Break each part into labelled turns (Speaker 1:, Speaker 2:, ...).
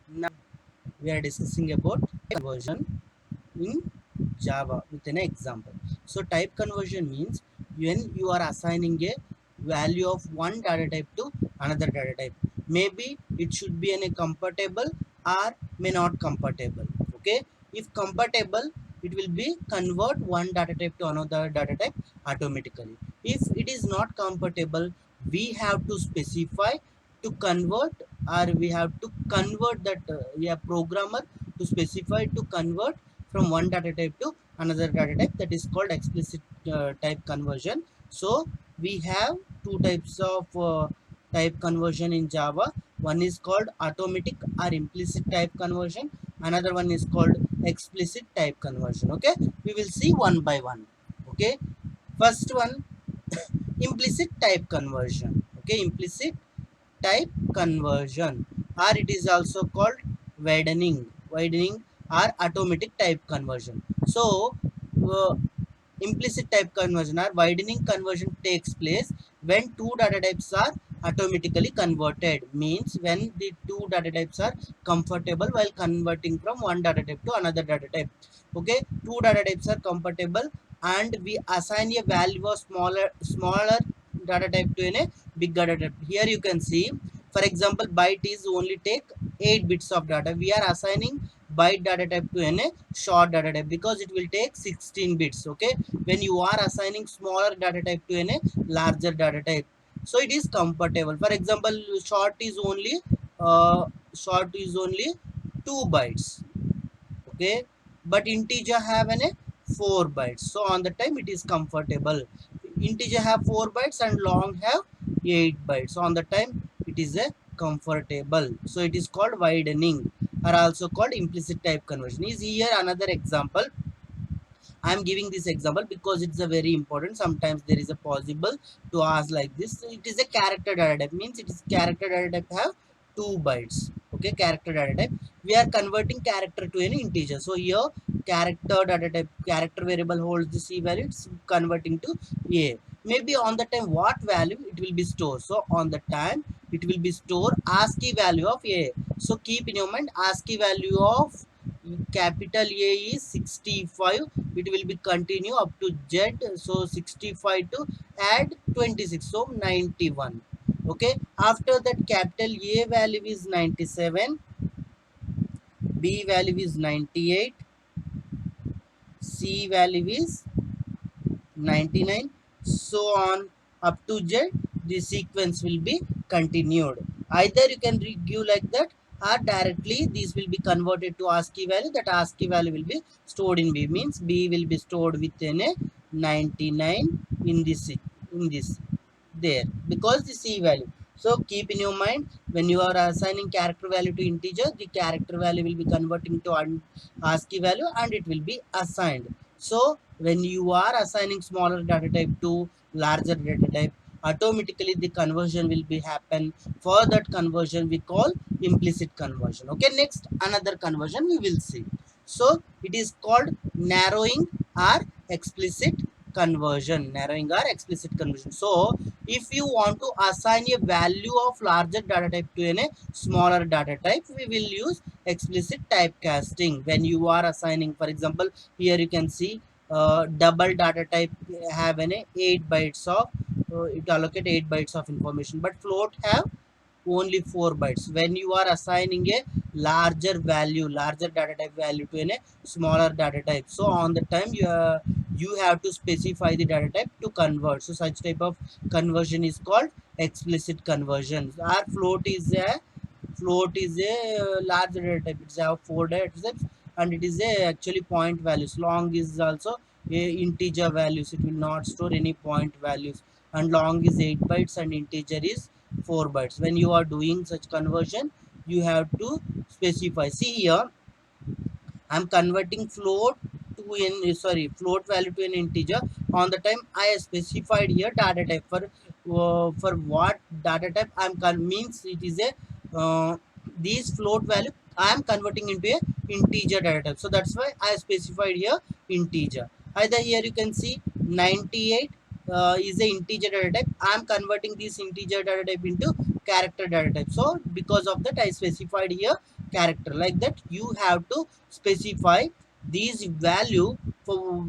Speaker 1: Now we are discussing about conversion in Java with an example. So type conversion means when you are assigning a value of one data type to another data type. Maybe it should be in a compatible or may not compatible. Okay, if compatible, it will be convert one data type to another data type automatically. If it is not compatible, we have to specify to convert, or we have to convert that programmer to specify to convert from one data type to another data type. That is called explicit type conversion. So we have two types of type conversion in Java. One is called automatic or implicit type conversion, another one is called explicit type conversion. Okay, we will see one by one. Okay, first one, implicit type conversion. Okay, implicit type conversion, or it is also called widening or automatic type conversion. So uh, implicit type conversion or widening conversion takes place when two data types are automatically converted. Means when the two data types are comfortable while converting from one data type to another data type. Okay, two data types are compatible and we assign a value of smaller data type to a bigger data type. Here you can see, for example, byte is only take 8 bits of data. We are assigning byte data type to a short data type because it will take 16 bits. Okay, when you are assigning smaller data type to a larger data type, so it is compatible. For example, uh, short is only 2 bytes. Okay, but integer have an 4 bytes, so on the time it is comfortable. Integer have 4 bytes and long have 8 bytes, so on the time it is a comfortable. So it is called widening, or also called implicit type conversion. Is here another example. I am giving this example because it's a very important. Sometimes there is a possible to ask like this. It is a character data type, means it is character data type have 2 bytes. Okay, character data type. We are converting character to an integer. So here character data type, character variable holds the C value. It's converting to A. Maybe on the time what value it will be stored. So on the time it will be stored ASCII value of A. So keep in your mind ASCII value of capital A is 65. It will be continue up to Z, so 65 to add 26, so 91. Okay, after that capital A value is 97, B value is 98, C value is 99, so on up to Z. The sequence will be continued. Either you can give like that, or directly these will be converted to ASCII value. That ASCII value will be stored in B, means B will be stored within a 99 in this there, because the C value. So keep in your mind, when you are assigning character value to integer, the character value will be converting to ASCII value and it will be assigned. So when you are assigning smaller data type to larger data type, automatically the conversion will be happen. For that conversion we call implicit conversion. Okay, next another conversion we will see. So it is called narrowing or explicit conversion. Narrowing or explicit conversion. So if you want to assign a value of larger data type to a smaller data type, we will use explicit typecasting. When you are assigning, for example, here you can see double data type have an 8 bytes of it allocate 8 bytes of information, but float have only 4 bytes. When you are assigning a larger data type value to a smaller data type, so on the time you have to specify the data type to convert. So such type of conversion is called explicit conversion. Our float is a large data type. It's have 4 data types and it is a actually point values. Long is also a integer values. It will not store any point values, and long is 8 bytes and integer is 4 bytes. When you are doing such conversion, you have to specify. See here, I'm converting float value to an integer. On the time I specified here data type for what data type means it is a these float value I am converting into a integer data type. So that's why I specified here integer. Either here you can see 98 is a integer data type. I am converting this integer data type into character data type. So because of that I specified here character. Like that you have to specify these value. For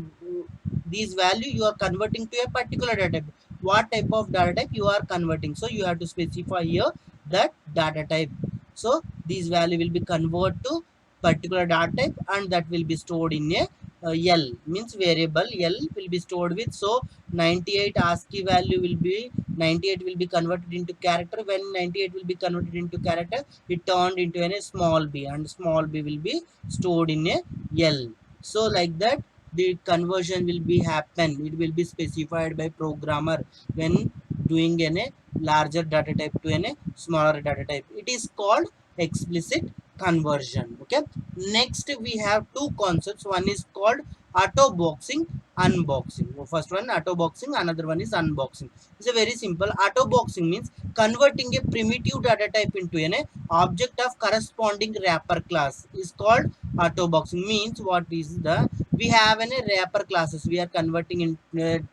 Speaker 1: these value you are converting to a particular data type. What type of data type you are converting, so you have to specify here that data type. So these value will be converted to particular data type, and that will be stored in a L, means variable L will be stored with. So 98 ASCII value will be 98 will be converted into character. When 98 will be converted into character, it turned into a small b, and small b will be stored in a L. So like that the conversion will be happen. It will be specified by programmer when doing a larger data type to a smaller data type. It is called explicit conversion. Okay, next we have two concepts. One is called auto boxing, unboxing. First one auto boxing, another one is unboxing. It's a very simple. Auto boxing means converting a primitive data type into an object of corresponding wrapper class is called auto boxing. Means what is the, we have an wrapper classes, we are converting in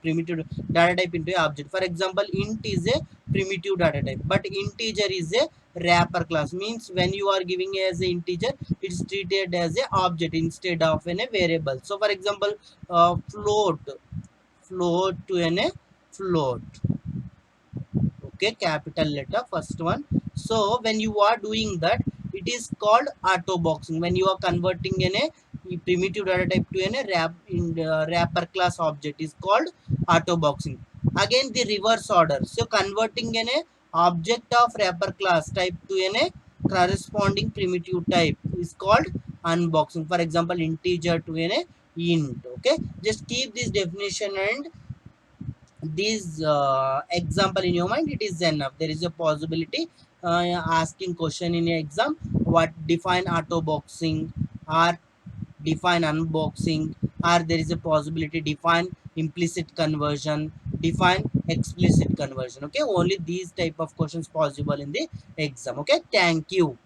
Speaker 1: primitive data type into a object. For example, int is a primitive data type, but integer is a wrapper class. Means when you are giving as an integer, it's treated as a object instead of a variable. So for example, float to a float. Okay, capital letter first one. So when you are doing that, it is called auto boxing. When you are converting in a primitive data type to a wrapper class object is called auto boxing. Again the reverse order, so converting in a object of wrapper class type to a corresponding primitive type is called unboxing. For example, integer to a int. Okay, just keep this definition and this example in your mind, it is enough. There is a possibility asking question in your exam, what define auto boxing or define unboxing, or there is a possibility define implicit conversion, define explicit conversion. Okay, only these type of questions possible in the exam. Okay, thank you.